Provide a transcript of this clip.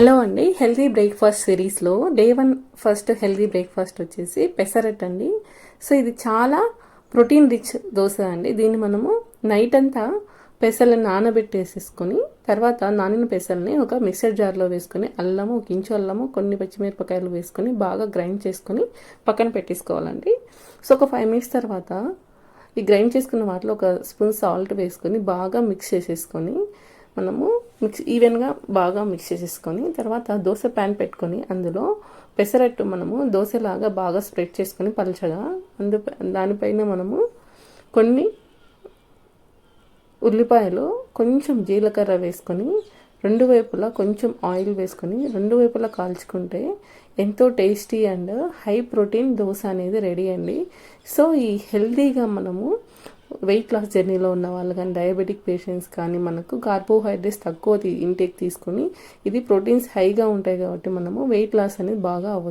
Hello అండి. Healthy breakfast సిరీస్లో day 1 first healthy breakfast వచ్చేసి పెసరట్ అండి. సో ఇది చాలా ప్రోటీన్ రిచ్ దోశ అండి. దీన్ని మనము నైట్ అంతా పెసలను నానబెట్టేసేసుకొని తర్వాత నానిన పెసల్ని ఒక మిక్సర్ జార్లో వేసుకొని అల్లము, ఒక ఇంచు అల్లము, కొన్ని పచ్చిమిరపకాయలు వేసుకొని బాగా గ్రైండ్ చేసుకొని పక్కన పెట్టేసుకోవాలండి. సో ఒక 5 మినిట్స్ తర్వాత ఈ గ్రైండ్ చేసుకున్న వాటిలో ఒక స్పూన్ సాల్ట్ వేసుకొని బాగా మిక్స్ చేసేసుకొని మనము ఈవెన్గా బాగా మిక్స్ చేసేసుకొని తర్వాత దోశ ప్యాన్ పెట్టుకొని అందులో పెసరట్టు మనము దోశలాగా బాగా స్ప్రెడ్ చేసుకొని పలచగా దానిపైన మనము కొన్ని ఉల్లిపాయలు, కొంచెం జీలకర్ర వేసుకొని రెండు వైపులా కొంచెం ఆయిల్ వేసుకొని రెండు వైపులా కాల్చుకుంటే ఎంతో tasty and high protein dosa అనేది రెడీ అండి. సో ఈ హెల్తీగా మనము వెయిట్ లాస్ జర్నీలో ఉన్న వాళ్ళు కానీ, డయాబెటిక్ పేషెంట్స్ కానీ మనకు కార్బోహైడ్రేట్స్ తక్కువ ఇంటేక్ తీసుకొని ఇది ప్రోటీన్స్ హైగా ఉంటాయి కాబట్టి మనము వెయిట్ లాస్ అనేది బాగా అవ్వచ్చు.